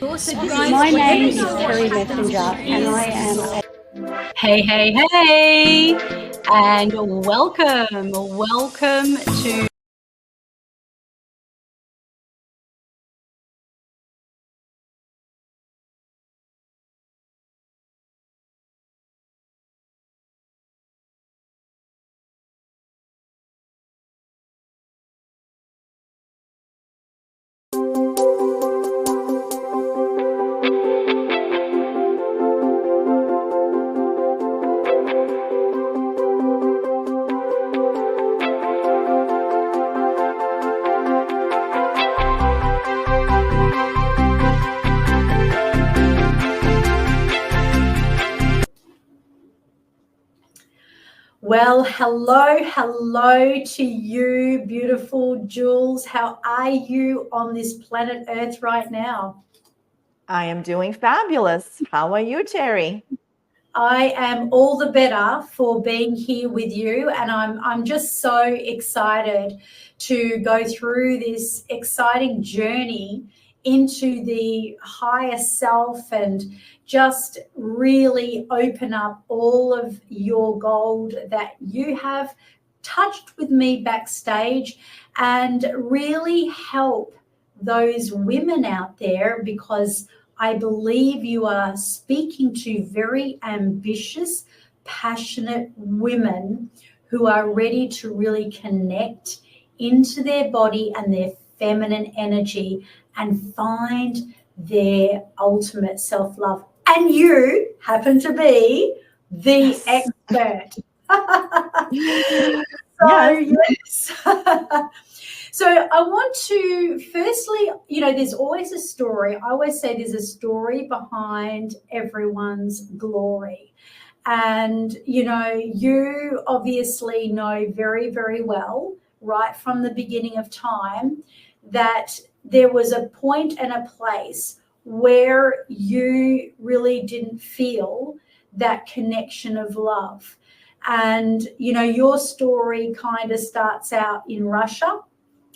My name is Terri Messenger, and I am a... Hey, and welcome to Well, hello to you, beautiful Jules. How are you on this planet Earth right now? I am doing fabulous. How are you, Terri? I am all the better for being here with you, and I'm just so excited to go through this exciting journey into the higher self and just really open up all of your gold that you have touched with me backstage and really help those women out there, because I believe you are speaking to very ambitious, passionate women who are ready to really connect into their body and their feminine energy and find their ultimate self-love. And you happen to be the expert. Yes. So I want to firstly, there's always a story. I always say there's a story behind everyone's glory. And, you obviously know very, very well, right from the beginning of time, that there was a point and a place where you really didn't feel that connection of love. And, your story kind of starts out in Russia,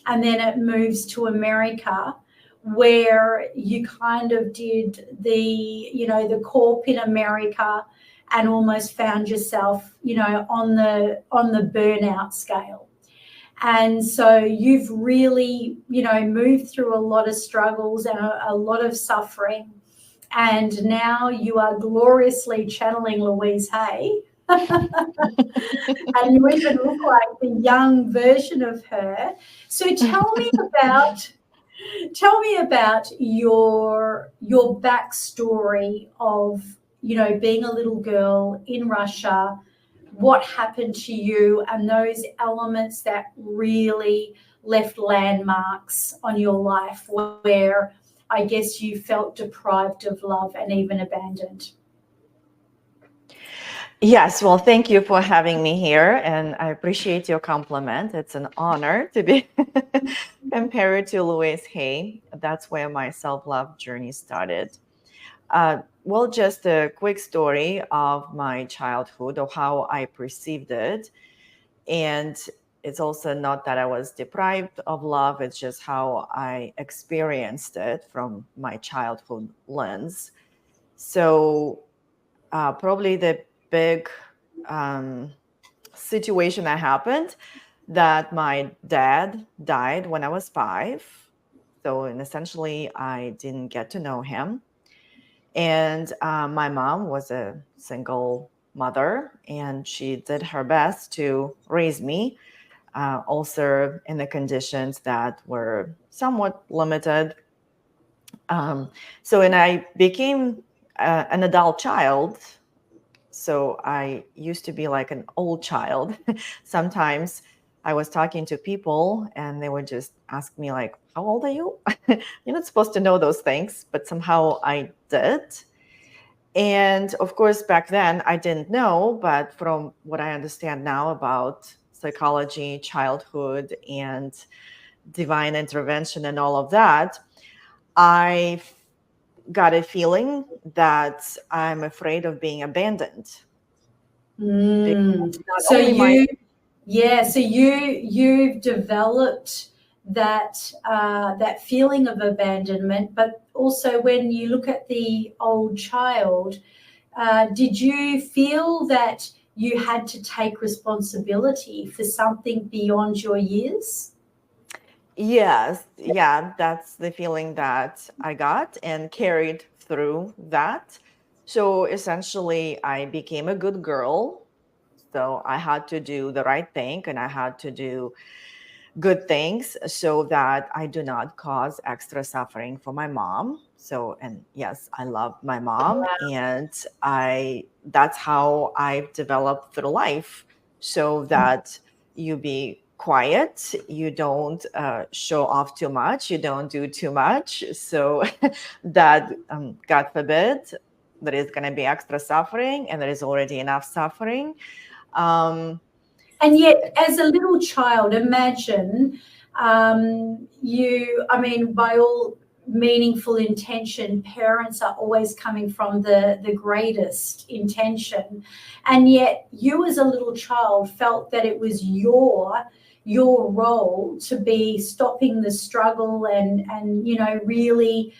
and then it moves to America, where you kind of did the corp in America and almost found yourself, on the burnout scale. And so you've really, moved through a lot of struggles and a lot of suffering. And now you are gloriously channeling Louise Hay. And you even look like the young version of her. So tell me about your backstory of, being a little girl in Russia, what happened to you, and those elements that really left landmarks on your life where I guess you felt deprived of love and even abandoned. Yes, well, thank you for having me here, and I appreciate your compliment. It's an honor to be compared to Louise Hay. That's where my self-love journey started. Well, just a quick story of my childhood, of how I perceived it. And it's also not that I was deprived of love, it's just how I experienced it from my childhood lens. So probably the big situation that happened, that my dad died when I was 5. So essentially, I didn't get to know him. And my mom was a single mother, and she did her best to raise me, also in the conditions that were somewhat limited. So when I became an adult child, so I used to be like an old child. Sometimes I was talking to people and they would just ask me like, how old are you? You're not supposed to know those things, but somehow I did. And of course, back then I didn't know, but from what I understand now about psychology, childhood, and divine intervention and all of that, I got a feeling that I'm afraid of being abandoned. So you've developed that feeling of abandonment. But also, when you look at the old child, did you feel that you had to take responsibility for something beyond your years? Yes, yeah, that's the feeling that I got and carried through that. So essentially, I became a good girl. So I had to do the right thing and I had to do good things so that I do not cause extra suffering for my mom. So, and yes, I love my mom, and that's how I've developed through life, so that you be quiet, you don't show off too much, you don't do too much, so that God forbid there is going to be extra suffering, and there is already enough suffering. um, And yet, as a little child, imagine I mean, by all meaningful intention, parents are always coming from the greatest intention. And yet, you as a little child felt that it was your role to be stopping the struggle and really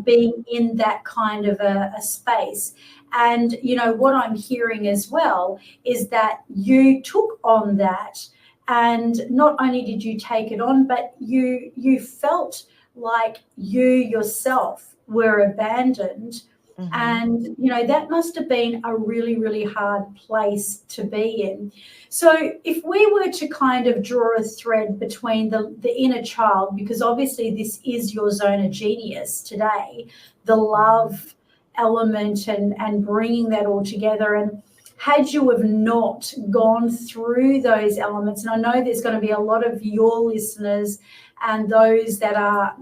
being in that kind of a space. And what I'm hearing as well is that you took on that, and not only did you take it on, but you felt like you yourself were abandoned. And that must have been a really, really hard place to be in. So if we were to kind of draw a thread between the inner child, because obviously this is your zone of genius today, the love element and bringing that all together. And had you have not gone through those elements, and I know there's going to be a lot of your listeners and those that are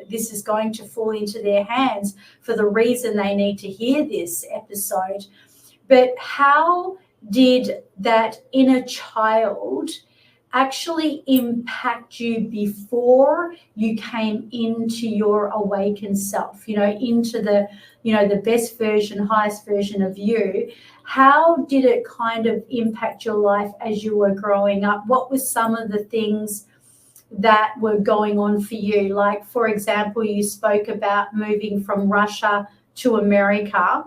this is going to fall into their hands for the reason they need to hear this episode. But how did that inner child actually impact you before you came into your awakened self, into the best version, highest version of you? How did it kind of impact your life as you were growing up? What were some of the things that were going on for you? Like, for example, you spoke about moving from Russia to America.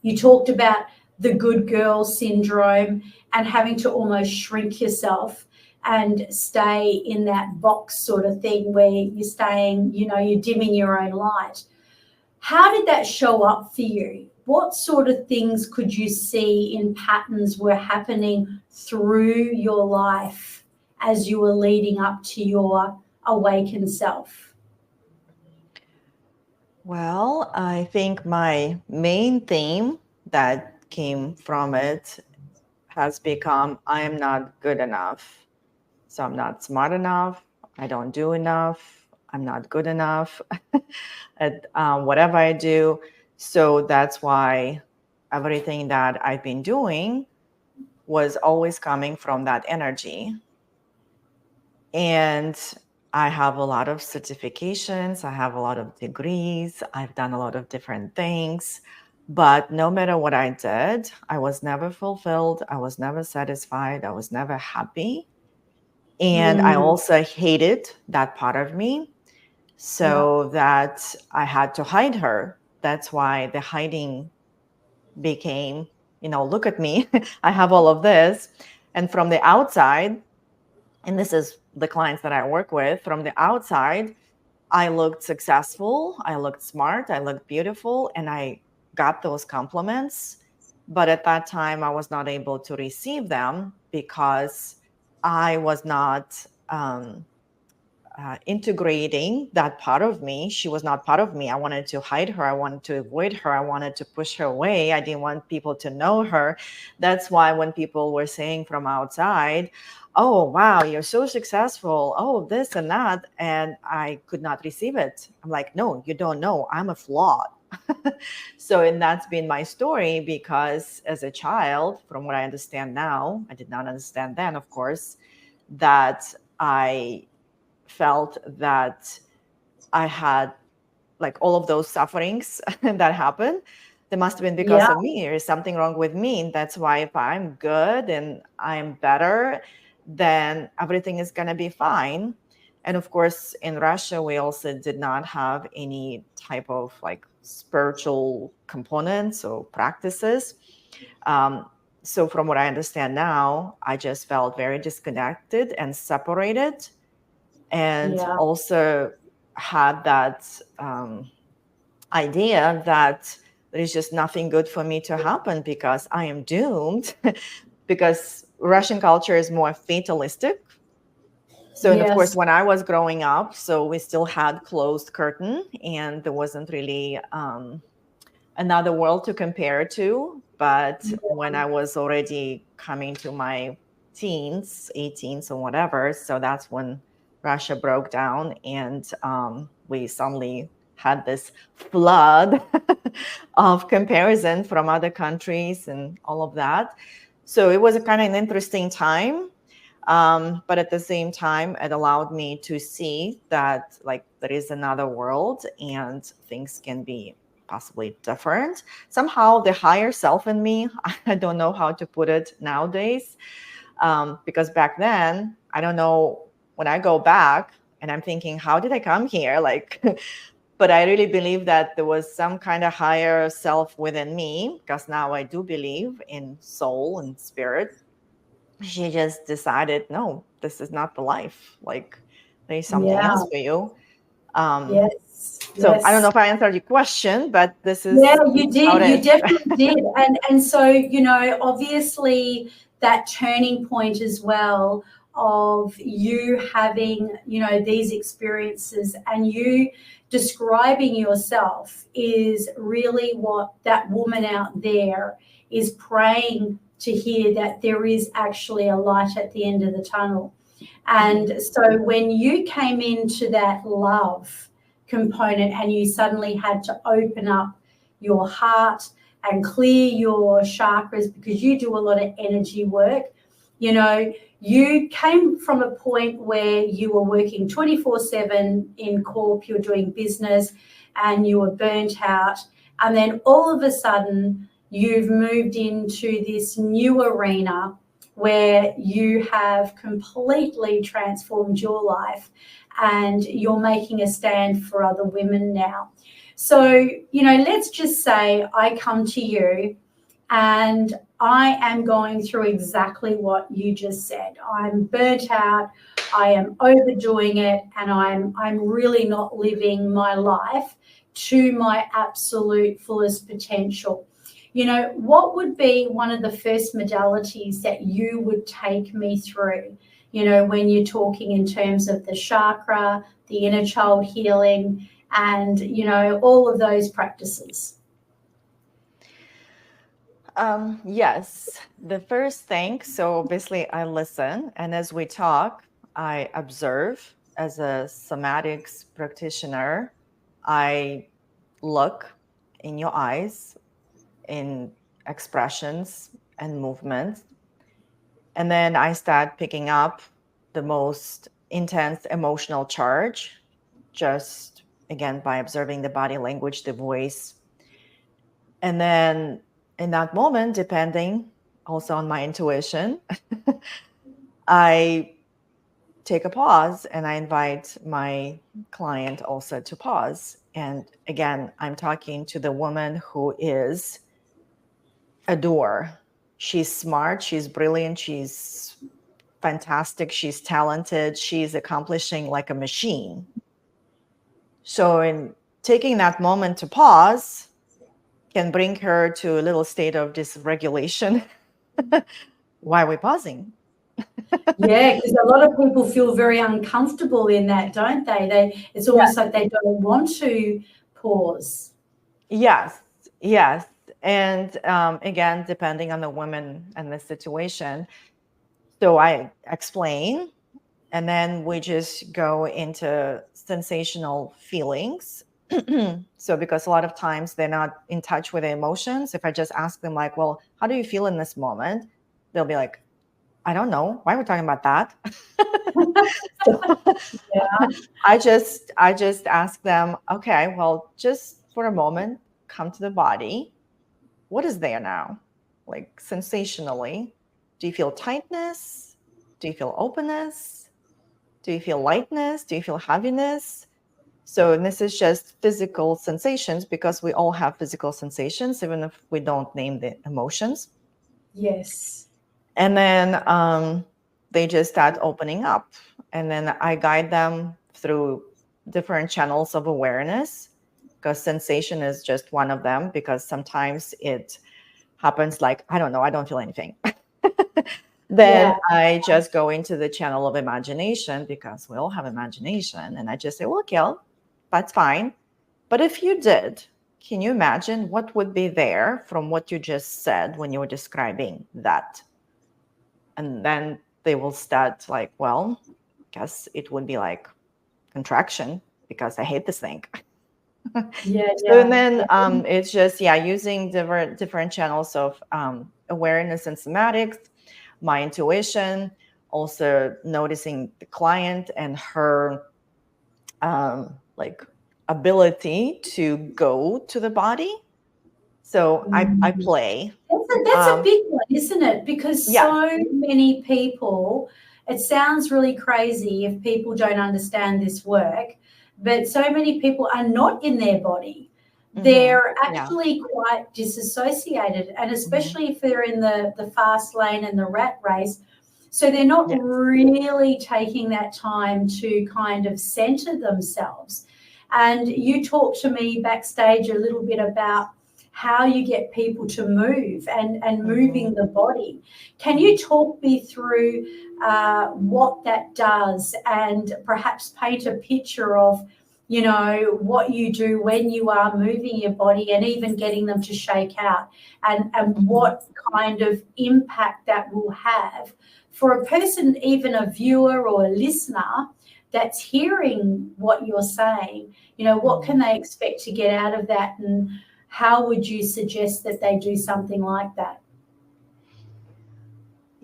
You talked about the good girl syndrome and having to almost shrink yourself and stay in that box sort of thing where you're staying, you're dimming your own light. How did that show up for you? What sort of things could you see in patterns were happening through your life as you were leading up to your awakened self? Well, I think my main theme that came from it has become I am not good enough. So I'm not smart enough. I don't do enough. I'm not good enough at whatever I do. So that's why everything that I've been doing was always coming from that energy. And I have a lot of certifications, I have a lot of degrees, I've done a lot of different things. But no matter what I did, I was never fulfilled, I was never satisfied, I was never happy. And I also hated that part of me, so that I had to hide her. That's why the hiding became, look at me, I have all of this. And from the outside, and this is the clients that I work with, from the outside, I looked successful, I looked smart, I looked beautiful, and I got those compliments. But at that time, I was not able to receive them because I was not integrating that part of me. She was not part of me. I wanted to hide her. I wanted to avoid her. I wanted to push her away. I didn't want people to know her. That's why when people were saying from outside, oh, wow, you're so successful. Oh, this and that. And I could not receive it. I'm like, no, you don't know. I'm a flawed. So, and that's been my story, because as a child, from what I understand now, I did not understand then, of course, that I felt that I had like all of those sufferings that happened. They must have been because of me. There's something wrong with me. That's why if I'm good and I'm better, then everything is going to be fine. And of course, in Russia, we also did not have any type of like spiritual components or practices. So from what I understand now, I just felt very disconnected and separated, and Yeah. also had that idea that there is just nothing good for me to happen because I am doomed, because Russian culture is more fatalistic. So, and of course, Yes. when I was growing up, so we still had closed curtain, and there wasn't really another world to compare to. But when I was already coming to my teens, 18s or whatever, so that's when Russia broke down, and we suddenly had this flood of comparison from other countries and all of that. So it was a kind of an interesting time. But at the same time, it allowed me to see that like there is another world and things can be possibly different. Somehow the higher self in me, I don't know how to put it nowadays, because back then, I don't know, when I go back and I'm thinking, how did I come here? Like, but I really believe that there was some kind of higher self within me, because now I do believe in soul and spirit. She just decided, no, this is not the life. Like, there's something Yeah. else for you. Um, Yes. so I don't know Yes. if I answered your question, but this Yeah, is you how it did. You is. definitely did. And so, you know, obviously that turning point as well of you having, you know, these experiences and you describing yourself is really what that woman out there is praying to hear, that there is actually a light at the end of the tunnel. And so when you came into that love component and you suddenly had to open up your heart and clear your chakras, because you do a lot of energy work, you know, you came from a point where you were working 24/7 in corp, you're doing business and you were burnt out. And then all of a sudden, you've moved into this new arena where you have completely transformed your life and you're making a stand for other women now. So, you know, let's just say I come to you and I am going through exactly what you just said. I'm burnt out, I am overdoing it, and I'm really not living my life to my absolute fullest potential. You know, what would be one of the first modalities that you would take me through, you know, when you're talking in terms of the chakra, the inner child healing, and, you know, all of those practices? Yes, the first thing, so obviously I listen, and as we talk, I observe. As a somatics practitioner, I look in your eyes, in expressions and movements, and then I start picking up the most intense emotional charge, just again by observing the body language, the voice. And then in that moment, depending also on my intuition, I take a pause and I invite my client also to pause. And again, I'm talking to the woman who is a doer. She's smart, she's brilliant, she's fantastic, she's talented, she's accomplishing like a machine. So, in taking that moment to pause, can bring her to a little state of dysregulation. Why are we pausing? Yeah, because a lot of people feel very uncomfortable in that, don't they? It's Yeah. almost like they don't want to pause. Yes, yes. And again, depending on the woman and the situation. So I explain, and then we just go into sensational feelings. So, because a lot of times they're not in touch with their emotions, if I just ask them, like, well, how do you feel in this moment? They'll be like, I don't know. Why are we talking about that? So, Yeah. I just ask them, okay, well, just for a moment, come to the body. What is there now? Like sensationally, do you feel tightness? Do you feel openness? Do you feel lightness? Do you feel heaviness? So this is just physical sensations, because we all have physical sensations, even if we don't name the emotions. Yes. And then they just start opening up. And then I guide them through different channels of awareness, because sensation is just one of them, because sometimes it happens like, I don't know, I don't feel anything. Then I just go into the channel of imagination, because we all have imagination. And I just say, well, okay, that's fine. But if you did, can you imagine what would be there from what you just said when you were describing that? And then they will start like, well, I guess it would be like contraction, because I hate this thing. So then it's just, using different channels of awareness and somatics, my intuition, also noticing the client and her like ability to go to the body. So I play. That's a big one, isn't it? Because so many people, it sounds really crazy if people don't understand this work, but so many people are not in their body. They're actually quite disassociated, and especially if they're in the fast lane and the rat race. So they're not really taking that time to kind of center themselves. And you talked to me backstage a little bit about how you get people to move and moving the body. Can you talk me through what that does, and perhaps paint a picture of, you know, what you do when you are moving your body and even getting them to shake out, and what kind of impact that will have for a person, even a viewer or a listener that's hearing what you're saying? You know, what can they expect to get out of that, and how would you suggest that they do something like that?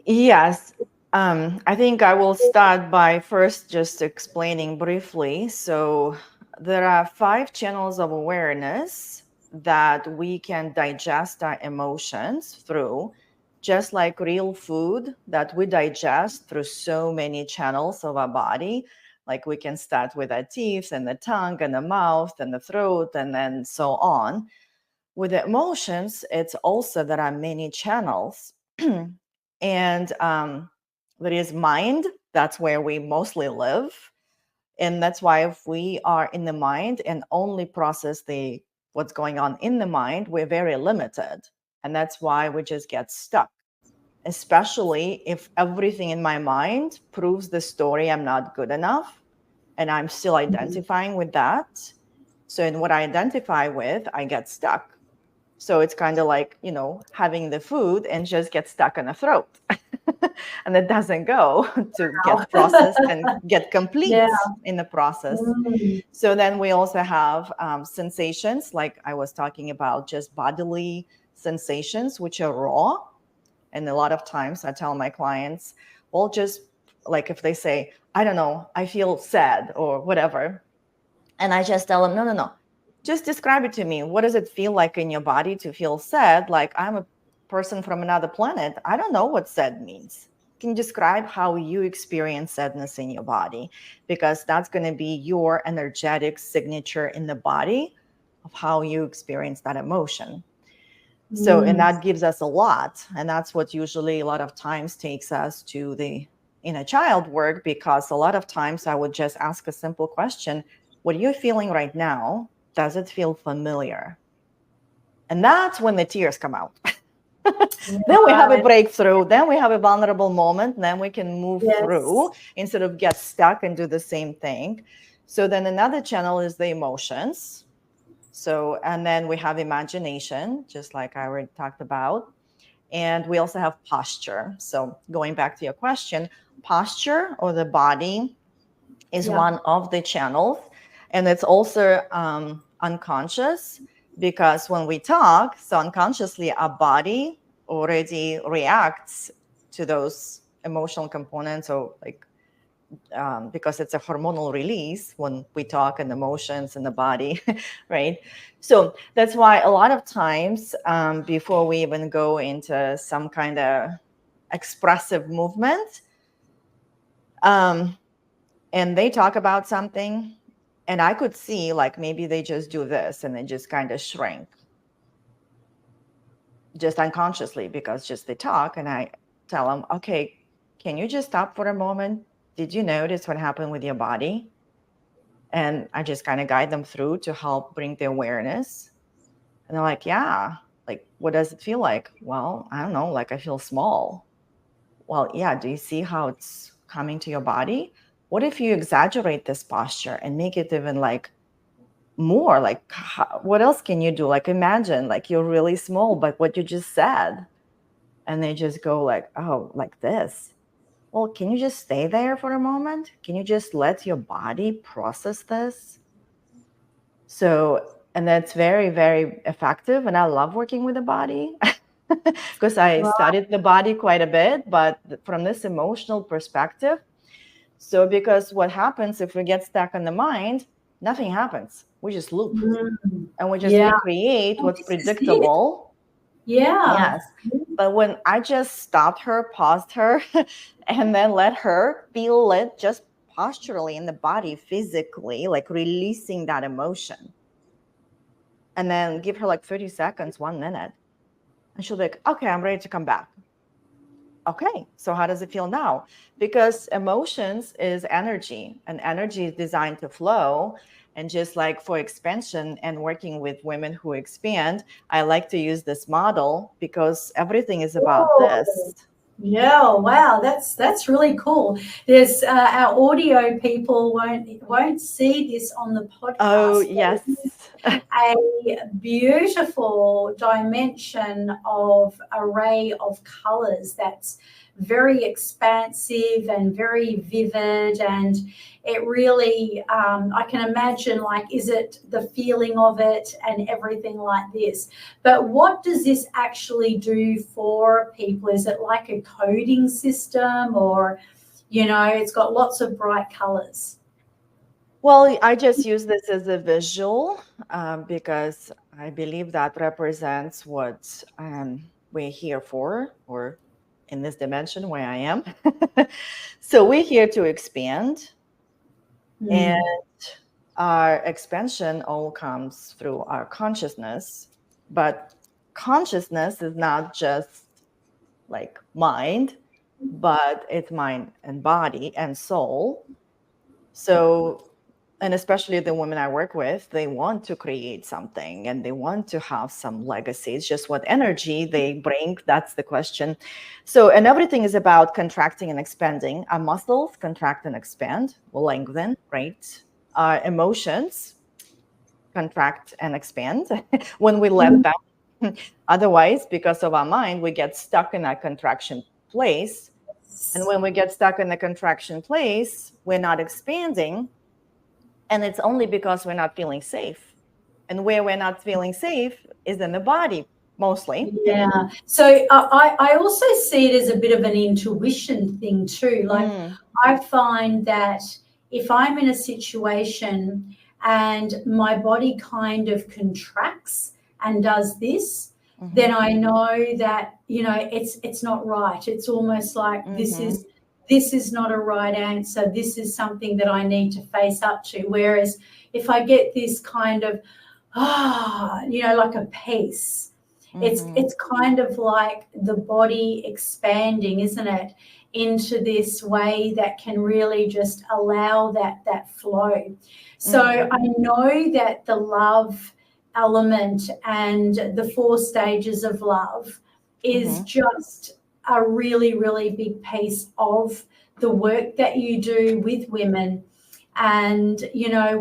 Yes. I think I will start by first just explaining briefly. So there are 5 channels of awareness that we can digest our emotions through, just like real food that we digest through so many channels of our body. Like we can start with our teeth and the tongue and the mouth and the throat, and then so on. With the emotions, it's also there are many channels. And there is mind, that's where we mostly live. And that's why if we are in the mind and only process what's going on in the mind, we're very limited. And that's why we just get stuck, especially if everything in my mind proves the story I'm not good enough, and I'm still identifying with that. So in what I identify with, I get stuck. So it's kind of like, you know, having the food and just get stuck in the throat. And it doesn't go to get processed and get complete in the process. So then we also have sensations, like I was talking about, just bodily sensations, which are raw. And a lot of times I tell my clients, well, just like if they say, I don't know, I feel sad or whatever. And I just tell them, no. Just describe it to me. What does it feel like in your body to feel sad? Like, I'm a person from another planet. I don't know what sad means. Can you describe how you experience sadness in your body? Because that's going to be your energetic signature in the body of how you experience that emotion. So, and that gives us a lot. And that's what usually a lot of times takes us to the inner child work, because a lot of times I would just ask a simple question: what are you feeling right now? Does it feel familiar? And that's when the tears come out. Then we have a breakthrough. Then we have a vulnerable moment. Then we can move through instead of get stuck and do the same thing. So then another channel is the emotions. So, and then we have imagination, just like I already talked about. And we also have posture. So going back to your question, posture or the body is one of the channels. And it's also unconscious, because when we talk, so unconsciously our body already reacts to those emotional components, or like because it's a hormonal release when we talk, and emotions in the body, right? So that's why a lot of times before we even go into some kind of expressive movement, And they talk about something, and I could see like maybe they just do this and they just kind of shrink just unconsciously because just they talk, and I tell them, okay, can you just stop for a moment? Did you notice what happened with your body? And I just kind of guide them through to help bring the awareness. And they're like, yeah, like, what does it feel like? Well, I don't know, like I feel small. Well, yeah, do you see how it's coming to your body? What if you exaggerate this posture and make it even like more like, what else can you do? Like, imagine like you're really small, but what you just said. And they just go like, oh, like this. Well, can you just stay there for a moment? Can you just let your body process this? So, and that's very, very effective. And I love working with the body because I studied the body quite a bit, but from this emotional perspective. So, because what happens if we get stuck in the mind, nothing happens. We just loop and we just recreate what's predictable. Yeah. Yes. But when I just stopped her, paused her, and then let her feel it just posturally in the body, physically, like releasing that emotion. And then give her like 30 seconds, 1 minute. And she'll be like, okay, I'm ready to come back. Okay, so how does it feel now? Because emotions is energy, and energy is designed to flow. And just like for expansion and working with women who expand, I like to use this model because everything is about this. Yeah, wow, that's really cool. There's our audio people won't see this on the podcast. Oh, yes. A beautiful dimension of array of colors that's very expansive and very vivid, and it really I can imagine, like, is it the feeling of it and everything like this. But what does this actually do for people? Is it like a coding system, or it's got lots of bright colors? Well, I just use this as a visual because I believe that represents what we're here for, or in this dimension where I am. So we're here to expand, and our expansion all comes through our consciousness. But consciousness is not just like mind, but it's mind and body and soul. So, and especially the women I work with, they want to create something and they want to have some legacy. It's just what energy they bring. That's the question. So, and everything is about contracting and expanding. Our muscles contract and expand, will lengthen, right? Our emotions contract and expand when we let them. Otherwise, because of our mind, we get stuck in that contraction place. And when we get stuck in the contraction place, we're not expanding. And it's only because we're not feeling safe. And where we're not feeling safe is in the body, mostly. Yeah. So I also see it as a bit of an intuition thing too. Like I find that if I'm in a situation and my body kind of contracts and does this, then I know that, it's not right. It's almost like this is not a right answer. This is something that I need to face up to. Whereas if I get this kind of, like a peace, it's kind of like the body expanding, isn't it, into this way that can really just allow that flow. So I know that the love element and the 4 stages of love is just a really, really big piece of the work that you do with women. And,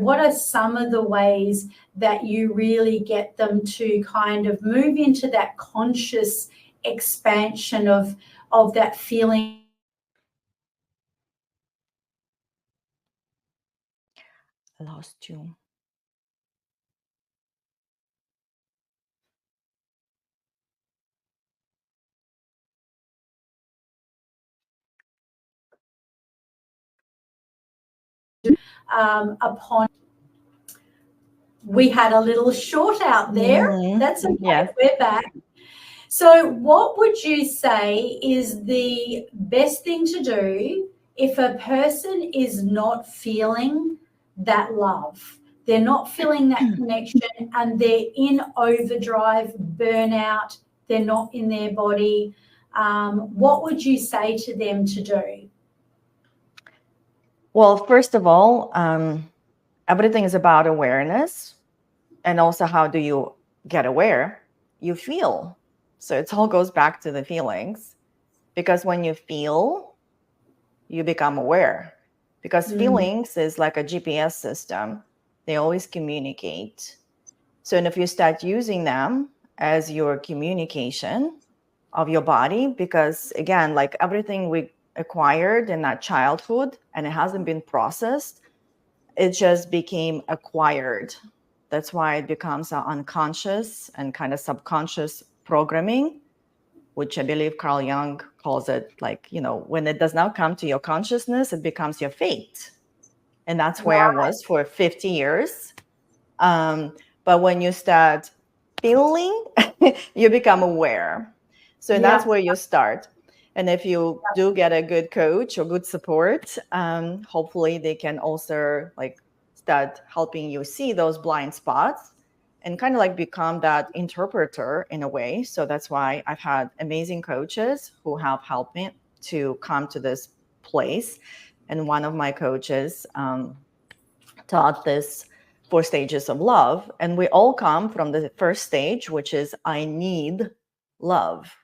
what are some of the ways that you really get them to kind of move into that conscious expansion of that feeling? I lost you. Upon we had a little short out there. That's okay. Yes. We're back. So what would you say is the best thing to do if a person is not feeling that love, they're not feeling that connection, and they're in overdrive, burnout, they're not in their body, what would you say to them to do? Well, first of all, everything is about awareness. And also, how do you get aware? You feel. So it all goes back to the feelings. Because when you feel, you become aware. Because feelings is like a GPS system. They always communicate. So and if you start using them as your communication of your body, because again, like everything we acquired in that childhood and it hasn't been processed, it just became acquired. That's why it becomes an unconscious and kind of subconscious programming, which I believe Carl Jung calls it, like, when it does not come to your consciousness, it becomes your fate. And that's where I was for 50 years. But when you start feeling, you become aware. So that's where you start. And if you do get a good coach or good support, hopefully they can also like start helping you see those blind spots and kind of like become that interpreter in a way. So that's why I've had amazing coaches who have helped me to come to this place. And one of my coaches taught this 4 stages of love. And we all come from the first stage, which is I need love.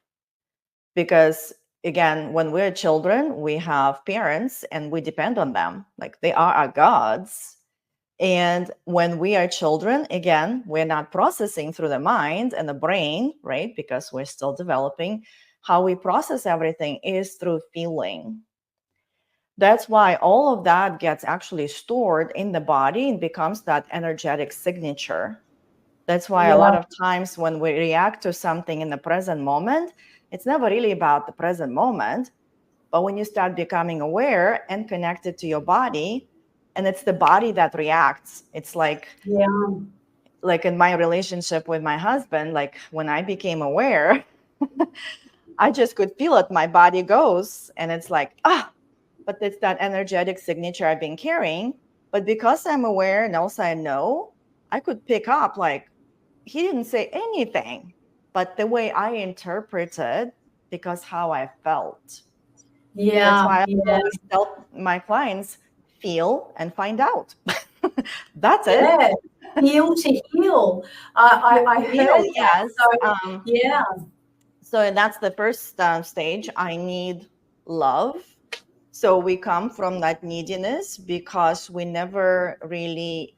Because again, when we're children, we have parents and we depend on them. Like they are our gods. And when we are children, again, we're not processing through the mind and the brain, right? Because we're still developing. How we process everything is through feeling. That's why all of that gets actually stored in the body and becomes that energetic signature. That's why a lot of times when we react to something in the present moment, it's never really about the present moment. But when you start becoming aware and connected to your body, and it's the body that reacts, it's like in my relationship with my husband, like when I became aware, I just could feel it. My body goes, and it's like, but it's that energetic signature I've been carrying. But because I'm aware and also I know, I could pick up like, he didn't say anything, but the way I interpreted, because how I felt. That's why I always tell my clients, feel and find out. That's it. Feel to heal. I heard yes. that. So that's the first stage. I need love. So we come from that neediness because we never really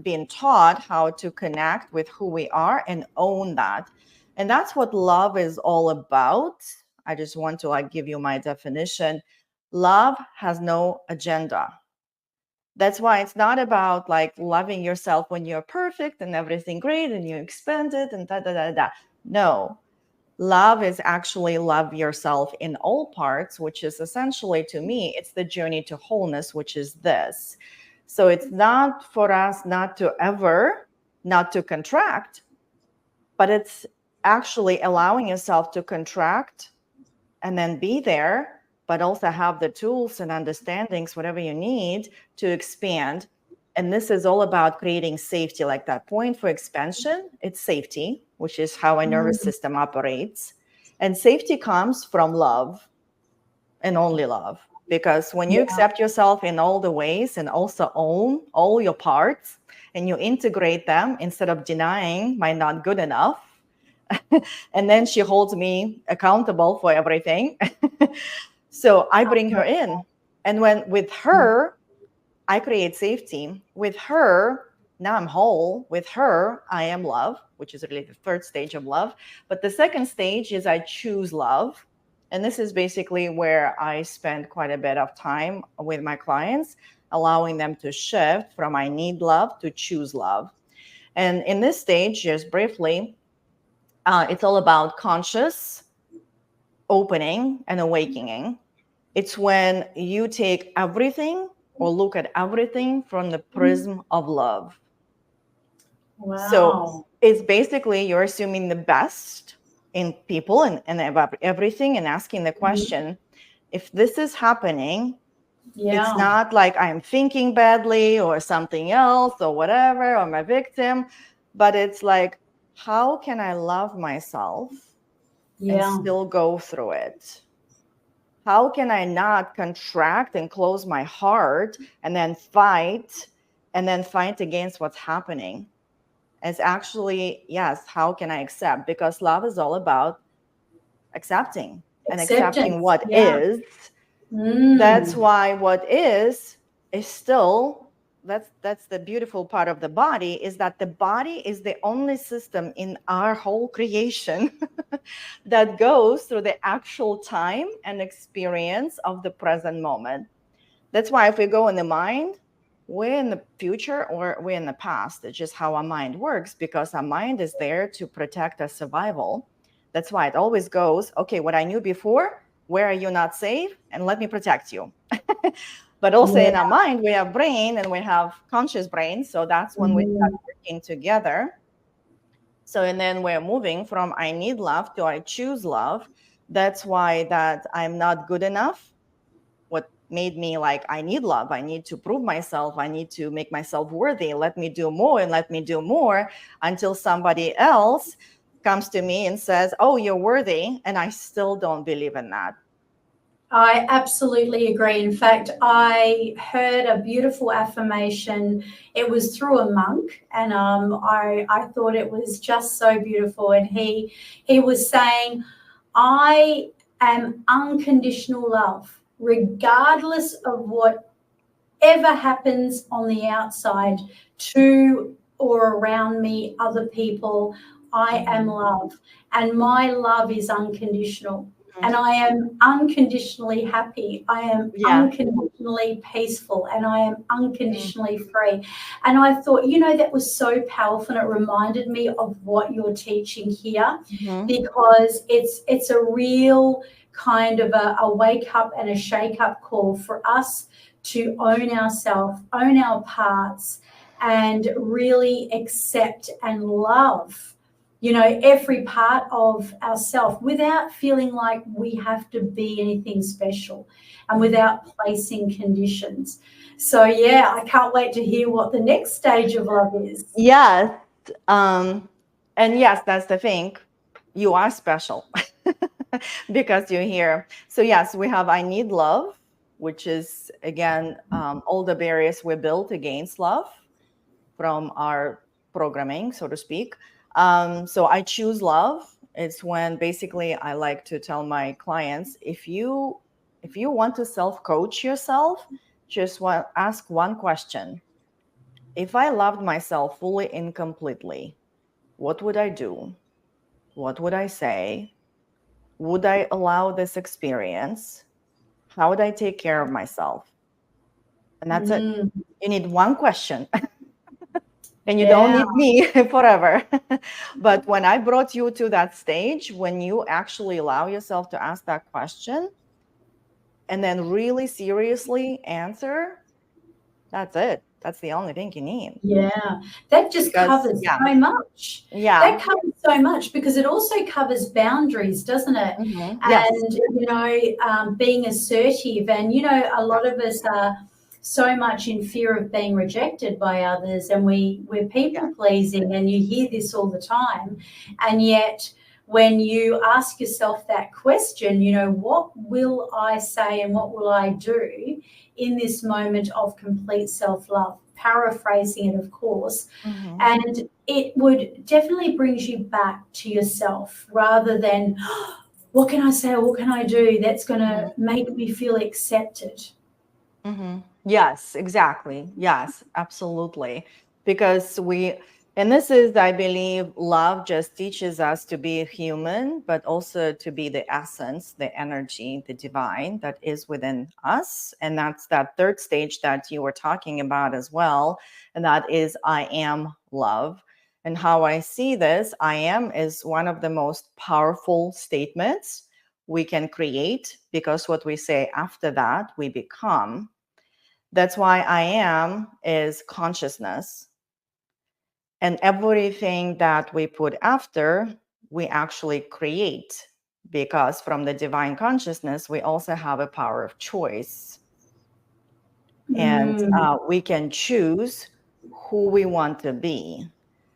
been taught how to connect with who we are and own that. And that's what love is all about. I just want to like give you my definition. Love has no agenda. That's why it's not about like loving yourself when you're perfect and everything great and you expand it and da da da da. No. Love is actually love yourself in all parts, which is essentially, to me, it's the journey to wholeness, which is this. So it's not for us not to contract, but it's actually allowing yourself to contract and then be there, but also have the tools and understandings, whatever you need to expand. And this is all about creating safety, like that point for expansion. It's safety, which is how our nervous system operates. And safety comes from love and only love. Because when you accept yourself in all the ways and also own all your parts and you integrate them instead of denying my not good enough, and then she holds me accountable for everything. So I bring her in. And when with her, I create safety. With her, now I'm whole. With her, I am love, which is really the third stage of love. But the second stage is I choose love. And this is basically where I spend quite a bit of time with my clients, allowing them to shift from I need love to choose love. And in this stage, just briefly, it's all about conscious opening and awakening. It's when you take everything or look at everything from the prism of love. So it's basically you're assuming the best in people and about everything and asking the question, if this is happening, Yeah. It's not like I'm thinking badly or something else or whatever, or I'm a victim, but it's like, how can I love myself and still go through it? How can I not contract and close my heart and then fight against what's happening? It's actually, yes, how can I accept? Because love is all about accepting and accepting what is. That's why what is still, that's the beautiful part of the body, is that the body is the only system in our whole creation that goes through the actual time and experience of the present moment. That's why if we go in the mind, we're in the future or we're in the past. It's just how our mind works, because our mind is there to protect our survival. That's why it always goes, okay, what I knew before, where are you not safe? And let me protect you. But also in our mind, we have brain and we have conscious brain. So that's when we start working together. So, and then we're moving from I need love to I choose love. That's why that I'm not good enough. What made me like, I need love. I need to prove myself. I need to make myself worthy. Let me do more and let me do more until somebody else comes to me and says, oh, you're worthy. And I still don't believe in that. I absolutely agree. In fact, I heard a beautiful affirmation. It was through a monk, and I thought it was just so beautiful. And he was saying, I am unconditional love, regardless of whatever happens on the outside to or around me, other people. I am love, and my love is unconditional. And I am unconditionally happy. I am unconditionally peaceful, and I am unconditionally free. And I thought, that was so powerful, and it reminded me of what you're teaching here, because it's a real kind of a wake up and a shake up call for us to own ourselves, own our parts, and really accept and love every part of ourselves without feeling like we have to be anything special, and without placing conditions. So I can't wait to hear what the next stage of love is. Yes. And yes, that's the thing. You are special because you're here. So yes, we have I need love, which is again all the barriers we built against love from our programming, so to speak. So I choose love. It's when basically I like to tell my clients, if you want to self-coach yourself, just ask one question. If I loved myself fully and completely, what would I do? What would I say? Would I allow this experience? How would I take care of myself? And that's it. You need one question. And you don't need me forever. But when I brought you to that stage, when you actually allow yourself to ask that question and then really seriously answer, that's it. That's the only thing you need. Yeah, that just covers so much. Yeah. That covers so much, because it also covers boundaries, doesn't it? And, being assertive. And, a lot of us are so much in fear of being rejected by others, and we're people pleasing, and you hear this all the time. And yet when you ask yourself that question, what will I say and what will I do in this moment of complete self-love? Paraphrasing it, of course. And it would definitely brings you back to yourself, rather than what can I say or what can I do that's going to make me feel accepted. Yes, exactly. Yes, absolutely. Because and this is, I believe, love just teaches us to be human, but also to be the essence, the energy, the divine that is within us. And that's that third stage that you were talking about as well. And that is I am love. And how I see this, I am is one of the most powerful statements we can create, because what we say after that, we become. That's why I am is consciousness. And everything that we put after, we actually create, because from the divine consciousness, we also have a power of choice. And we can choose who we want to be.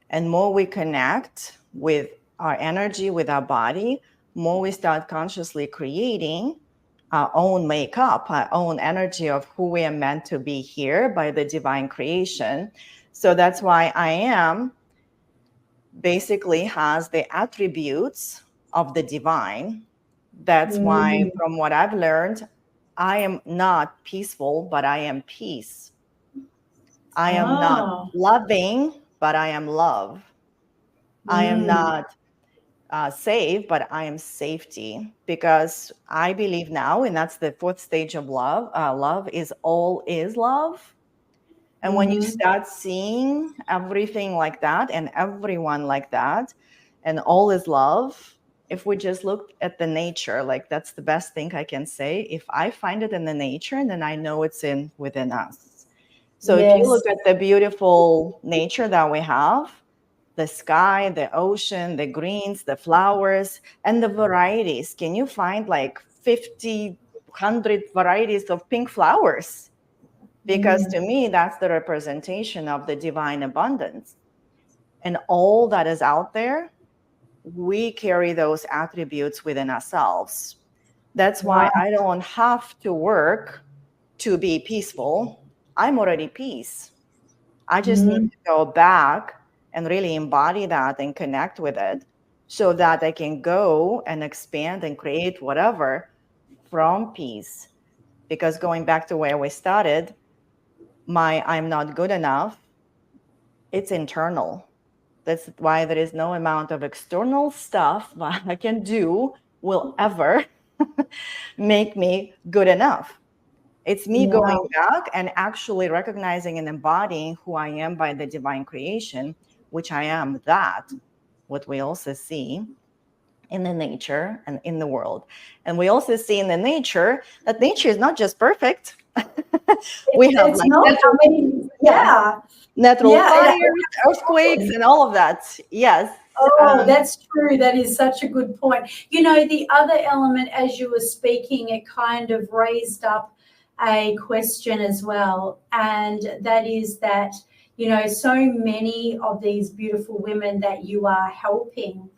And more we connect with our energy, with our body, more we start consciously creating our own makeup, our own energy of who we are meant to be here by the divine creation. So that's why I am basically has the attributes of the divine. That's why, from what I've learned, I am not peaceful, but I am peace. I am not loving, but I am love. I am not safe, but I am safety, because I believe now, and that's the fourth stage of love. Love is all is love. And when you start seeing everything like that and everyone like that, and all is love, if we just look at the nature, like that's the best thing I can say. If I find it in the nature, then I know it's in within us. So if you look at the beautiful nature that we have, the sky, the ocean, the greens, the flowers, and the varieties, can you find like 50, 100 varieties of pink flowers? Because to me, that's the representation of the divine abundance. And all that is out there, we carry those attributes within ourselves. That's why I don't have to work to be peaceful. I'm already peace. I just need to go back and really embody that and connect with it so that I can go and expand and create whatever from peace. Because going back to where we started, my I'm not good enough, it's internal. That's why there is no amount of external stuff that I can do will ever make me good enough. It's me going back and actually recognizing and embodying who I am by the divine creation, which I am that, what we also see in the nature and in the world. And we also see in the nature that nature is not just perfect. We have like natural fires, earthquakes, and all of that. Yes. That's true. That is such a good point. You know, the other element, as you were speaking, it kind of raised up a question as well. And that is that, you know, so many of these beautiful women that you are helping,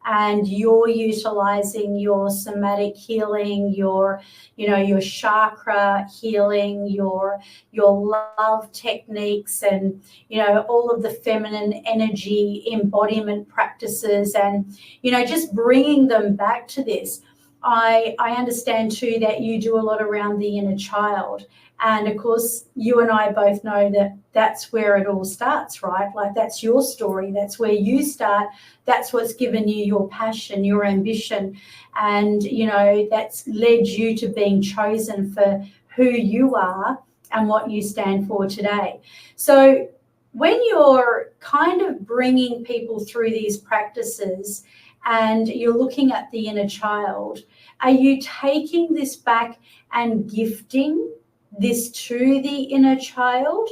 and you're utilizing your somatic healing, your, you know, your chakra healing, your love techniques, and, you know, all of the feminine energy embodiment practices, and, you know, just bringing them back to this. I understand too that you do a lot around the inner child. And of course, you and I both know that that's where it all starts, right? Like that's your story. That's where you start. That's what's given you your passion, your ambition. And, you know, that's led you to being chosen for who you are and what you stand for today. So when you're kind of bringing people through these practices and you're looking at the inner child, are you taking this back and gifting this to the inner child?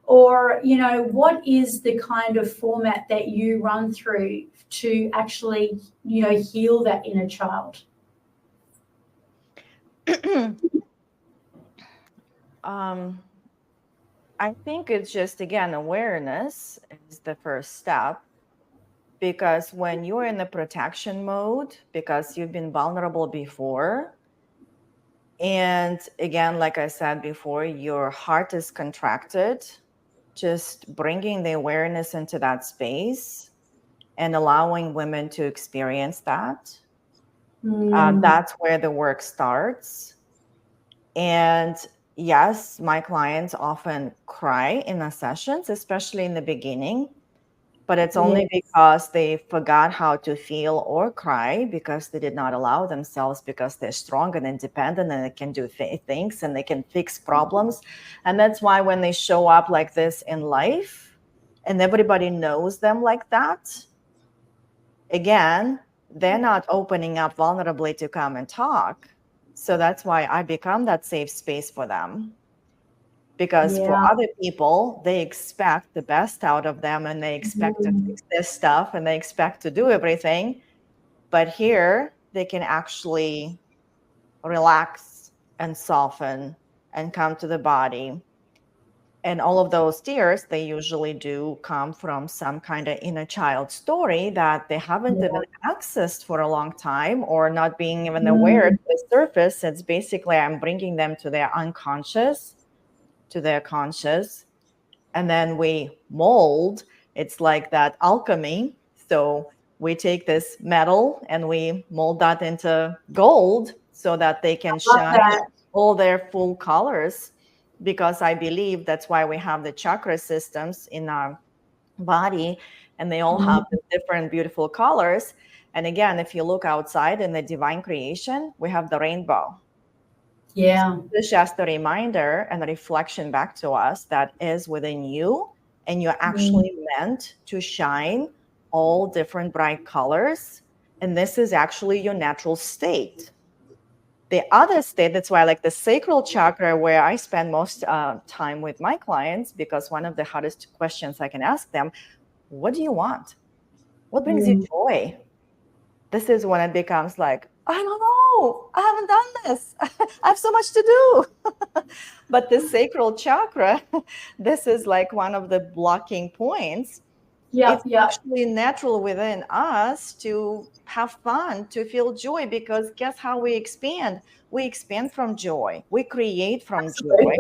Or, you know, what is the kind of format that you run through to actually, you know, heal that inner child? I think it's just, again, awareness is the first step. Because when you're in the protection mode, because you've been vulnerable before, and again, like I said before, your heart is contracted, just bringing the awareness into that space and allowing women to experience that. That's where the work starts. And yes, my clients often cry in the sessions, especially in the beginning, but it's only because they forgot how to feel or cry, because they did not allow themselves, because they're strong and independent and they can do things and they can fix problems. And that's why when they show up like this in life and everybody knows them like that, again, they're not opening up vulnerably to come and talk. So that's why I become that safe space for them. Because for other people, they expect the best out of them and they expect to fix this stuff and they expect to do everything. But here, they can actually relax and soften and come to the body And all of those tears, they usually do come from some kind of inner child story that they haven't even accessed for a long time, or not being even aware to the surface. It's basically I'm bringing them to their unconscious, to their conscious, and then we mold. It's like that alchemy. So we take this metal and we mold that into gold so that they can shine all their full colors, because I believe that's why we have the chakra systems in our body, and they all have the different beautiful colors. And again, if you look outside in the divine creation, we have the rainbow. Yeah. So this is just a reminder and a reflection back to us that is within you, and you're actually meant to shine all different bright colors. And this is actually your natural state. The other state, that's why I like the sacral chakra, where I spend most time with my clients, because one of the hardest questions I can ask them, what do you want? What brings you joy? This is when it becomes like, I don't know, I haven't done this. I have so much to do. But the sacral chakra, this is like one of the blocking points. It's actually natural within us to have fun, to feel joy, because guess how we expand? We expand from joy. We create from joy.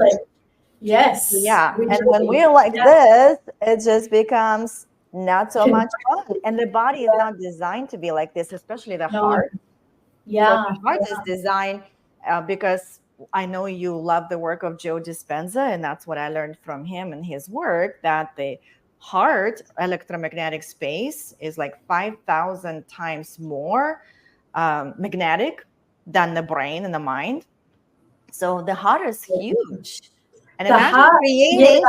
Yes. Yeah. And when we're like this, it just becomes not so much fun. And the body is not designed to be like this, especially the heart. Yeah. So the heart is designed because I know you love the work of Joe Dispenza, and that's what I learned from him and his work, that the heart electromagnetic space is like 5,000 times more magnetic than the brain and the mind. So the heart is huge. And imagine creating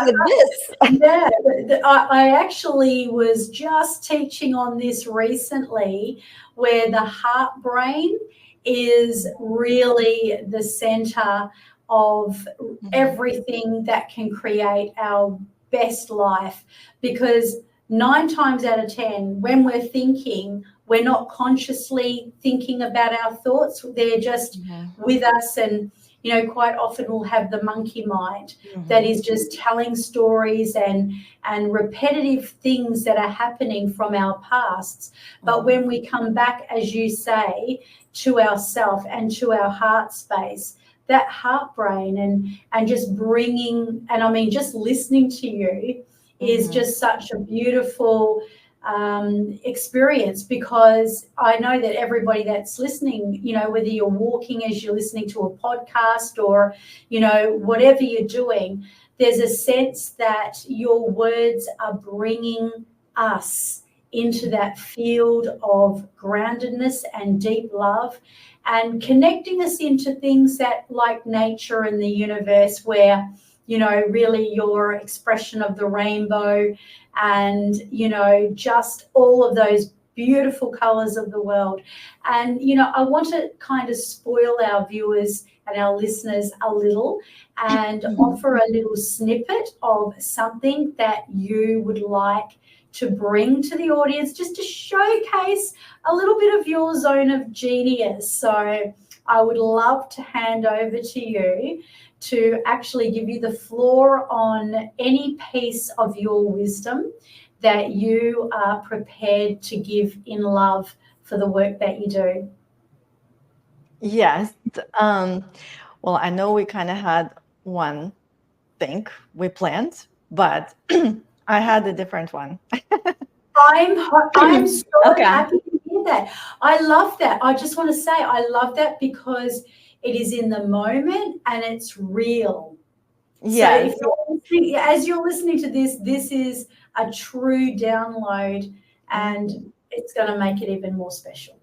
with this. I actually was just teaching on this recently, where the heart brain is really the center of everything that can create our best life. Because 9 times out of 10, when we're thinking, we're not consciously thinking about our thoughts. They're just with us, and quite often we'll have the monkey mind that is just telling stories and repetitive things that are happening from our pasts. But when we come back, as you say, to ourself and to our heart space, that heart brain and just bringing, and I mean, just listening to you is just such a beautiful experience, because I know that everybody that's listening, whether you're walking as you're listening to a podcast, or whatever you're doing, there's a sense that your words are bringing us into that field of groundedness and deep love, and connecting us into things that, like nature and the universe, where really your expression of the rainbow and just all of those beautiful colors of the world. And I want to kind of spoil our viewers and our listeners a little, and offer a little snippet of something that you would like to bring to the audience, just to showcase a little bit of your zone of genius. So I would love to hand over to you to actually give you the floor on any piece of your wisdom that you are prepared to give in love for the work that you do. Yes. Well, I know we kind of had one thing we planned, but I had a different one. I'm so happy to hear that. I love that. I just want to say I love that, because it is in the moment and it's real. Yes. So as you're listening to this, this is a true download, and it's going to make it even more special.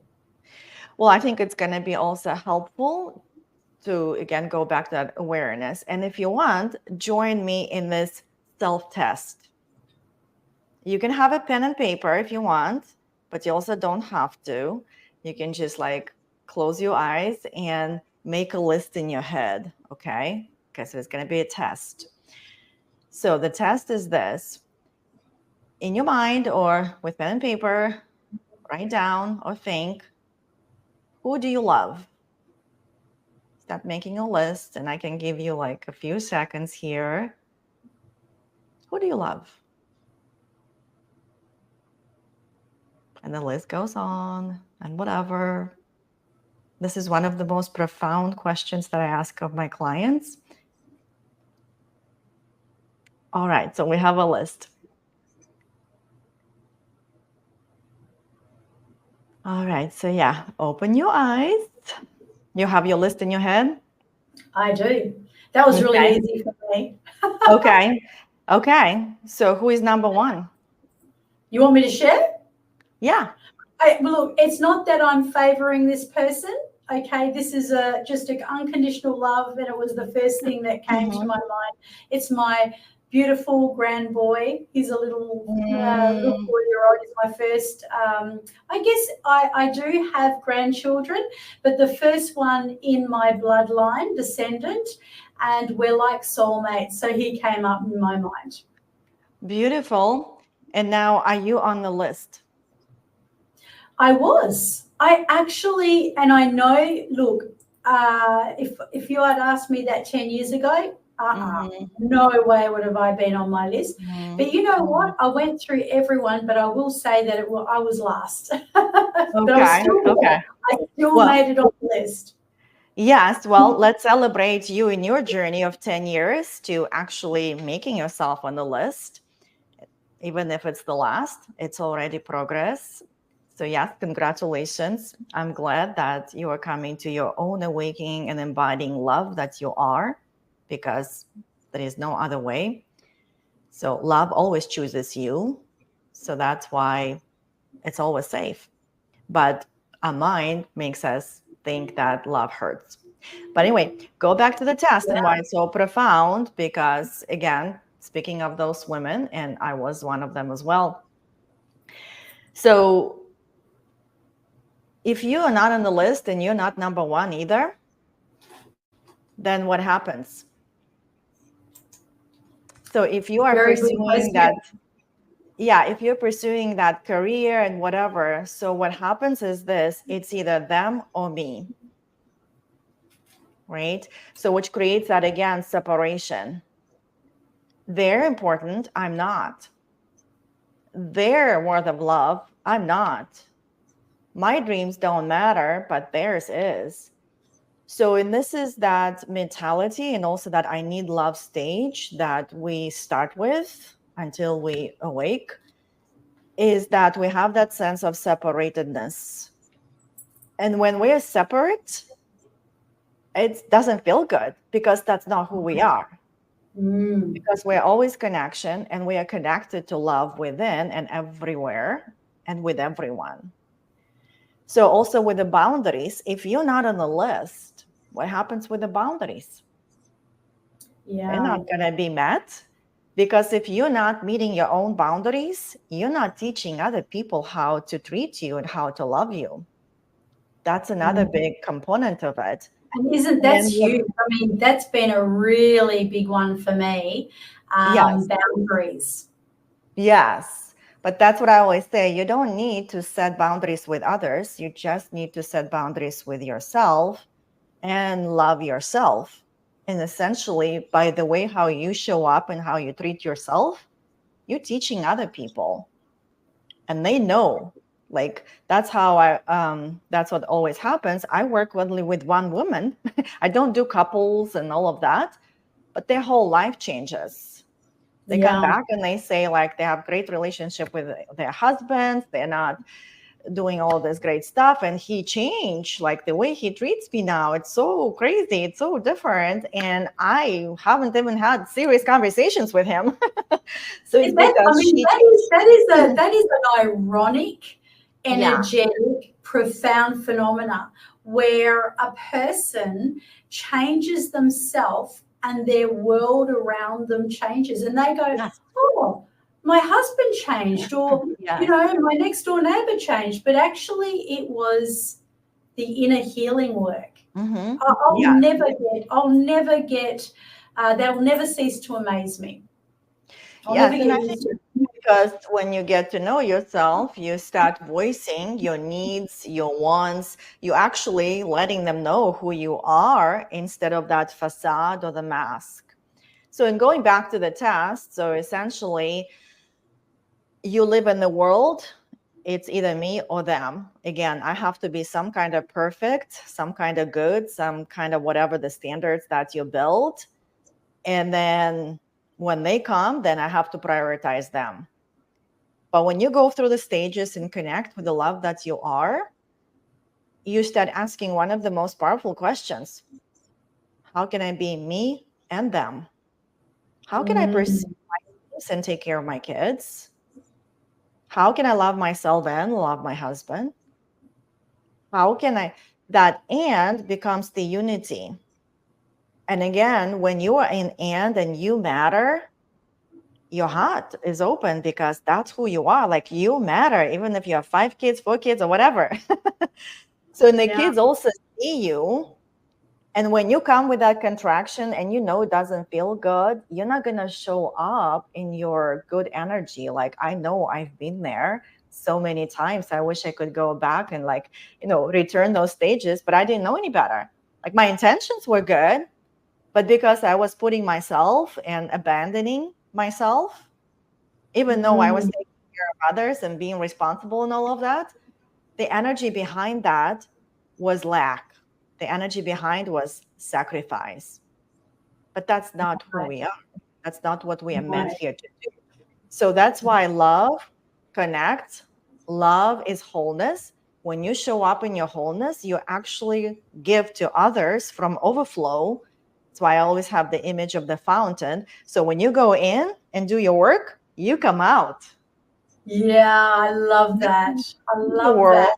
Well, I think it's going to be also helpful to, again, go back to that awareness. And if you want, join me in this self-test. You can have a pen and paper if you want, but you also don't have to. You can just like close your eyes and make a list in your head, okay? Okay, so it's going to be a test. So the test is this. In your mind or with pen and paper, write down or think, who do you love? Start making a list, and I can give you like a few seconds here Who do you love? And the list goes on and whatever. This is one of the most profound questions that I ask of my clients. All right, so we have a list. All right, so yeah, open your eyes. You have your list in your head? I do. That was really Okay. easy for me. Okay. Okay. So who is number one? You want me to share? Yeah. Look, it's not that I'm favoring this person. Okay, this is just an unconditional love, and it was the first thing that came to my mind. It's my beautiful grand boy. He's a little 4-year-old. He's my first. I guess I do have grandchildren, but the first one in my bloodline, descendant, and we're like soulmates. So he came up in my mind. Beautiful. And now, are you on the list? I was. I actually, and I know, look, if you had asked me that 10 years ago, no way would have I been on my list. But you know what? I went through everyone, but I will say that I was last. But I still made it on the list. Yes, well, let's celebrate you in your journey of 10 years to actually making yourself on the list. Even if it's the last, it's already progress. So yes, congratulations. I'm glad that you are coming to your own awakening and embodying love that you are, because there is no other way. So love always chooses you. So that's why it's always safe. But our mind makes us think that love hurts. But anyway, go back to the test and why it's so profound, because again, speaking of those women, and I was one of them as well. So if you are not on the list and you're not number one either, then what happens? So if you are pursuing that, if you're pursuing that career and whatever, so what happens is this, it's either them or me, right? So which creates that, again, separation. They're important, I'm not. They're worth of love, I'm not. My dreams don't matter, but theirs is. So, and this is that mentality and also that I need love stage that we start with until we awake, is that we have that sense of separatedness. And when we're separate, it doesn't feel good because that's not who we are. Because we're always connection and we are connected to love within and everywhere and with everyone. So also with the boundaries, if you're not on the list, what happens with the boundaries? They're not going to be met, because if you're not meeting your own boundaries, you're not teaching other people how to treat you and how to love you. That's another big component of it. And that's huge. I mean, that's been a really big one for me. Yes. Boundaries. Yes. But that's what I always say. You don't need to set boundaries with others. You just need to set boundaries with yourself and love yourself. And essentially, by the way how you show up and how you treat yourself, you're teaching other people. And they know. Like, that's how that's what always happens. I work only with one woman. I don't do couples and all of that, but their whole life changes. They come back and they say, like, they have great relationship with their husbands. They're not doing all this great stuff. And he changed, like the way he treats me now. It's so crazy. It's so different. And I haven't even had serious conversations with him. So it's that is an ironic, energetic, profound phenomena where a person changes themselves and their world around them changes, and they go, oh, my husband changed, or you know, my next door neighbor changed, but actually it was the inner healing work. I'll never get they'll never cease to amaze me. Because when you get to know yourself, you start voicing your needs, your wants, you actually letting them know who you are instead of that facade or the mask. So in going back to the test, so essentially you live in the world, it's either me or them. Again, I have to be some kind of perfect, some kind of good, some kind of whatever the standards that you build. And then when they come, then I have to prioritize them. But when you go through the stages and connect with the love that you are, you start asking one of the most powerful questions. How can I be me and them? How can I pursue my dreams and take care of my kids? How can I love myself and love my husband? How can I? That and becomes the unity. And again, when you are in and you matter, your heart is open because that's who you are. Like you matter, even if you have 5 kids, 4 kids, or whatever. So and the kids also see you. And when you come with that contraction and you know it doesn't feel good, you're not going to show up in your good energy. Like, I know I've been there so many times. I wish I could go back and return those stages, but I didn't know any better. Like my intentions were good, but because I was putting myself and abandoning myself, even though I was taking care of others and being responsible and all of that, the energy behind that was lack. The energy behind was sacrifice. But that's not who we are. That's not what we are meant here to do. So that's why love connects. Love is wholeness. When you show up in your wholeness, you actually give to others from overflow. That's why I always have the image of the fountain. So when you go in and do your work, you come out. Yeah, I love that. I love world, that.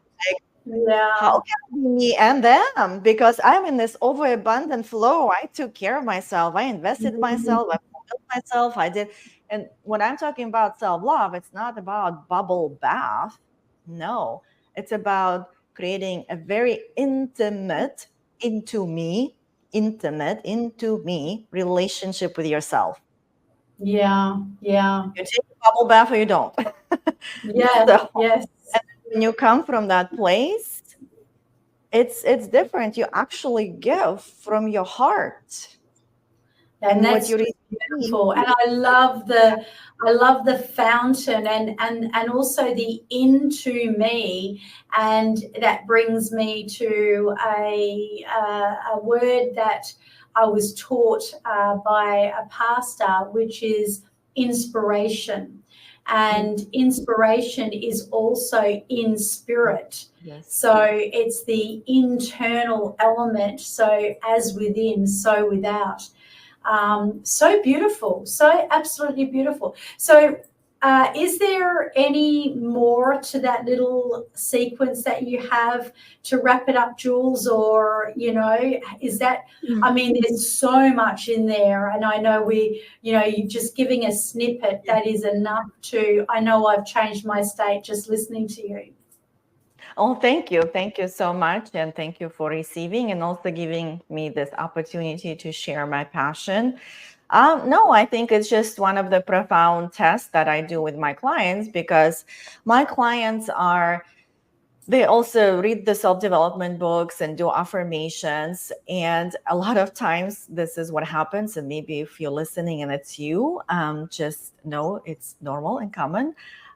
Yeah. How can me and them? Because I'm in this overabundant flow. I took care of myself. I invested in myself. I fulfilled myself. I did. And when I'm talking about self-love, it's not about bubble bath. No, it's about creating a very intimate into me relationship with yourself. Yeah. Yeah. You take a bubble bath or you don't. Yeah. So, Yes. when you come from that place, it's different. You actually give from your heart. And what that's you just receive. beautiful. And I love the fountain and also the into me, and that brings me to a word that I was taught by a pastor, which is inspiration. And inspiration is also in spirit. Yes. So it's the internal element. So as within, so without. So beautiful, so absolutely beautiful. So is there any more to that little sequence that you have to wrap it up, Jules? Or, is that, I mean, there's so much in there, and I know you're just giving a snippet that is enough I know I've changed my state just listening to you. Oh, thank you. Thank you so much. And thank you for receiving and also giving me this opportunity to share my passion. No, I think it's just one of the profound tests that I do with my clients, because my clients they also read the self-development books and do affirmations. And a lot of times this is what happens. And maybe if you're listening and it's you, just know it's normal and common.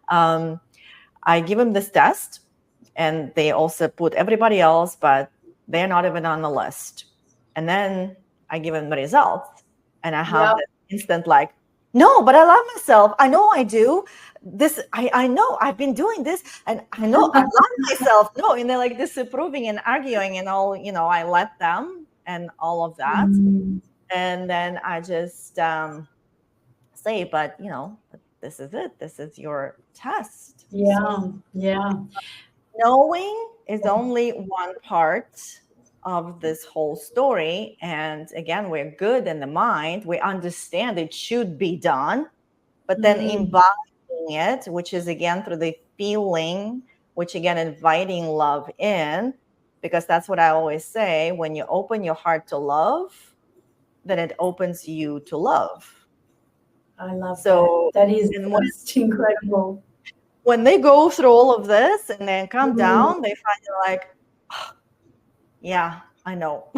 I give them this test, and they also put everybody else, but they're not even on the list. And then I give them the results, and I have the instant like, no, but I love myself. I know I do. This, I know I've been doing this, and I know I love myself. No, and they're like disapproving and arguing and all, I let them and all of that. And then I just say, but this is it. This is your test. Yeah. Knowing is only one part of this whole story. And again, we're good in the mind. We understand it should be done, but then embodying it, which is again through the feeling, which again, inviting love in, because that's what I always say. When you open your heart to love, then it opens you to love. I love that is just incredible. When they go through all of this and then come down, they find like, oh, yeah, I know.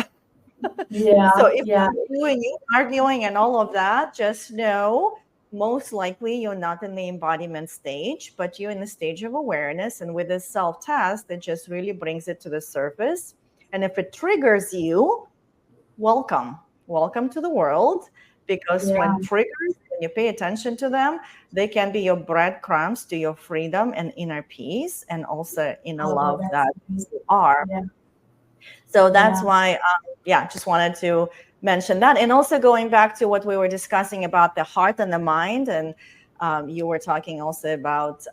Yeah. So if Yeah. you're arguing and all of that, just know most likely you're not in the embodiment stage, but you're in the stage of awareness. And with this self-test, it just really brings it to the surface. And if it triggers you, welcome. Welcome to the world. Because when triggers, when you pay attention to them, they can be your breadcrumbs to your freedom and inner peace, and also inner love that you are. Yeah. So that's why, just wanted to mention that. And also going back to what we were discussing about the heart and the mind. And you were talking also about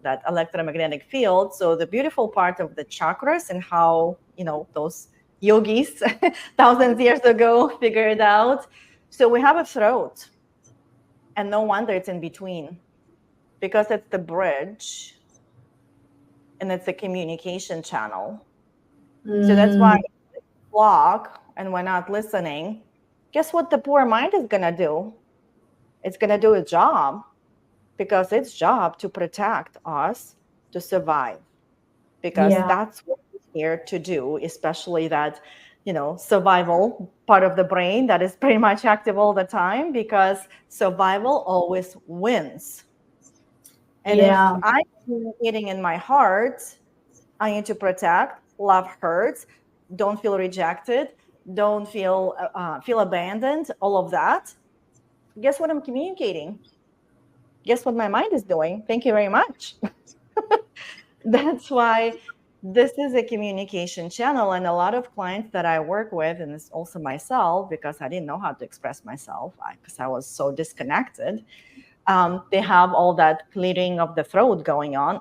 that electromagnetic field. So the beautiful part of the chakras and how, those yogis thousands of years ago figured it out. So we have a throat, and no wonder it's in between, because it's the bridge and it's the communication channel. So that's why block and we're not listening. Guess what the poor mind is going to do? It's going to do its job, because its job to protect us, to survive, because that's what it's here to do, especially that, survival part of the brain that is pretty much active all the time, because survival always wins. And if I'm communicating in my heart, I need to protect, love hurts, don't feel rejected, don't feel abandoned, all of that. Guess what I'm communicating? Guess what my mind is doing? Thank you very much. That's why this is a communication channel. And a lot of clients that I work with, and it's also myself, because I didn't know how to express myself, because I was so disconnected. They have all that clearing of the throat going on.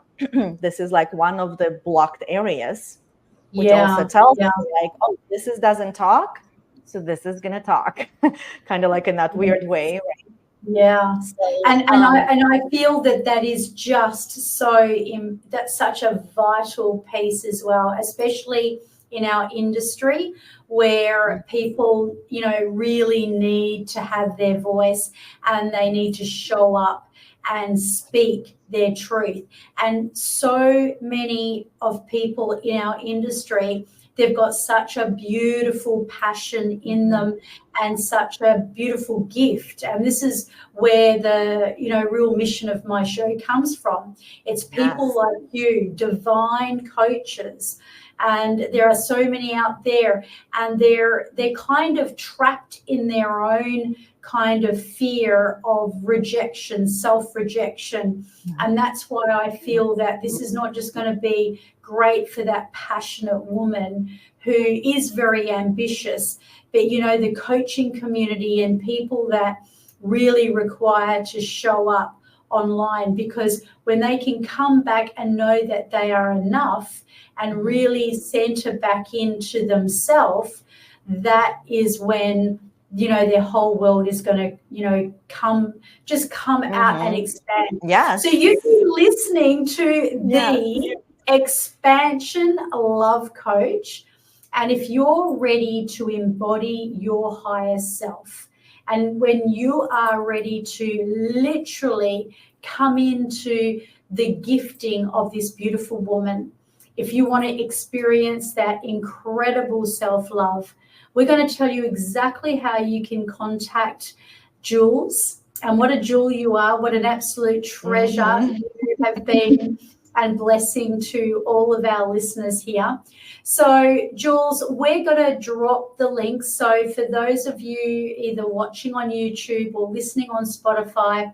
This is like one of the blocked areas, which also tells me like, oh, this doesn't talk, so this is gonna talk, kind of like in that weird way, right? Yeah, So, and I feel that is just that's such a vital piece as well, especially in our industry, where people, really need to have their voice, and they need to show up and speak their truth. And so many of people in our industry, they've got such a beautiful passion in them and such a beautiful gift. And this is where the, real mission of my show comes from. It's people like you, divine coaches. And there are so many out there, and they're kind of trapped in their own kind of fear of rejection, self-rejection. And that's why I feel that this is not just going to be great for that passionate woman who is very ambitious, but, the coaching community and people that really require to show up online, because when they can come back and know that they are enough and really center back into themselves, that is when their whole world is going to come out and expand. So you've been listening to the Expansion Love Coach, and if you're ready to embody your higher self, and when you are ready to literally come into the gifting of this beautiful woman, if you want to experience that incredible self-love, we're going to tell you exactly how you can contact Jewels, and what a jewel you are, what an absolute treasure you have been, and blessing to all of our listeners here. So, Jewels, we're going to drop the link. So for those of you either watching on YouTube or listening on Spotify,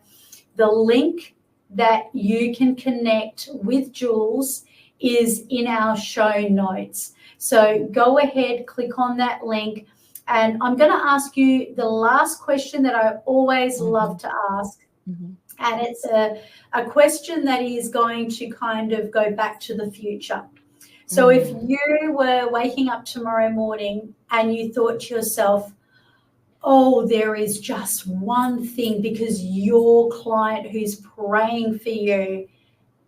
the link that you can connect with Jewels is in our show notes. So go ahead, click on that link. And I'm going to ask you the last question that I always love to ask. And it's a question that is going to kind of go back to the future. So if you were waking up tomorrow morning and you thought to yourself, oh, there is just one thing, because your client who's praying for you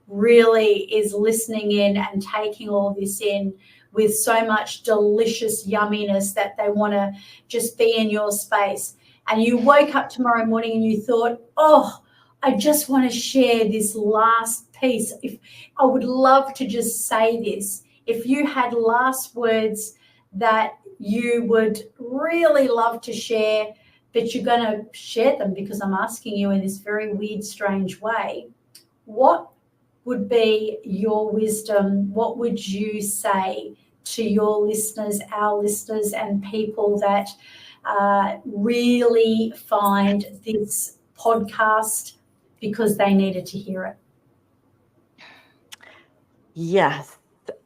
really is listening in and taking all this in with so much delicious yumminess that they want to just be in your space. And you woke up tomorrow morning and you thought, oh, I just want to share this last piece. If I would love to just say this. If you had last words that you would really love to share, but you're going to share them because I'm asking you in this very weird, strange way, what would be your wisdom? What would you say to your listeners, our listeners, and people that really find this podcast because they needed to hear it? Yes.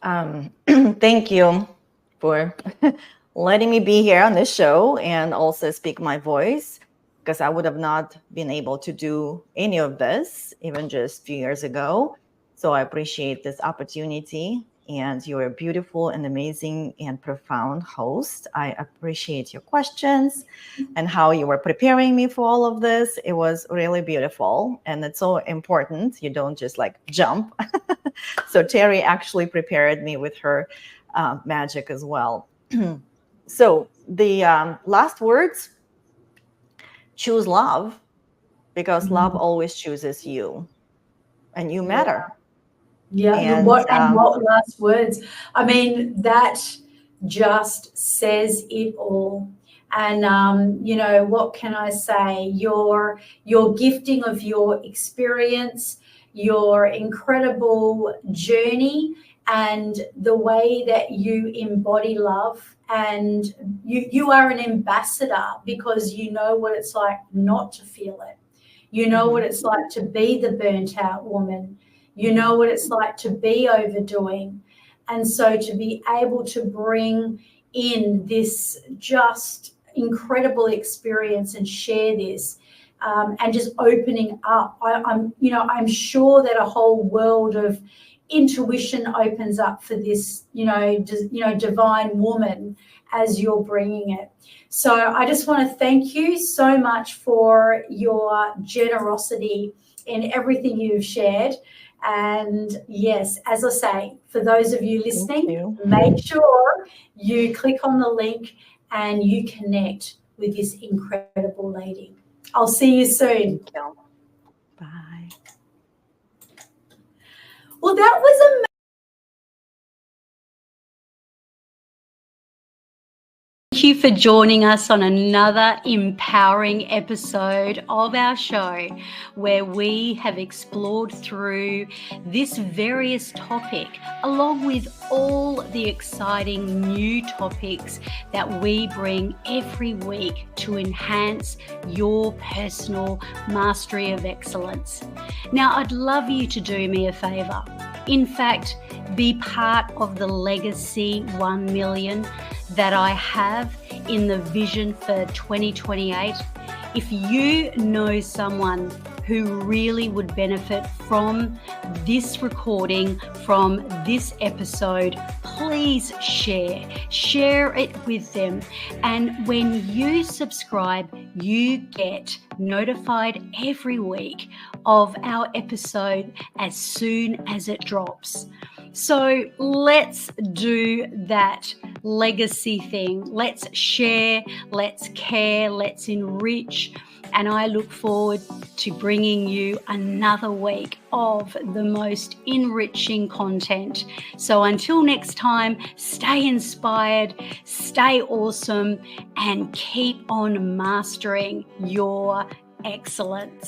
Thank you for letting me be here on this show and also speak my voice, because I would have not been able to do any of this even just a few years ago. So I appreciate this opportunity, and you're a beautiful and amazing and profound host. I appreciate your questions and how you were preparing me for all of this. It was really beautiful, and it's so important. You don't just like jump. So Terri actually prepared me with her magic as well. So the last words, choose love, because love always chooses you, and you matter. Yeah, And what last words? I mean, that just says it all. And you know, what can I say? Your gifting of your experience, your incredible journey, and the way that you embody love, and you are an ambassador because you know what it's like not to feel it. You know what it's like to be the burnt out woman. You know what it's like to be overdoing. And so to be able to bring in this just incredible experience and share this, and just opening up, I'm sure that a whole world of intuition opens up for this, divine woman as you're bringing it. So I just want to thank you so much for your generosity in everything you've shared. And yes, as I say, for those of you listening, make sure you click on the link and you connect with this incredible lady. I'll see you soon. Thank you. Bye. Well, that was amazing. Thank you for joining us on another empowering episode of our show, where we have explored through this various topic, along with all the exciting new topics that we bring every week to enhance your personal mastery of excellence. Now, I'd love you to do me a favor. In fact, be part of the Legacy 1 million that I have in the vision for 2028. If you know someone who really would benefit from this recording, from this episode, please share it with them. And when you subscribe, you get notified every week of our episode as soon as it drops. So let's do that legacy thing. Let's share, let's care, let's enrich. And I look forward to bringing you another week of the most enriching content. So until next time, stay inspired, stay awesome, and keep on mastering your excellence.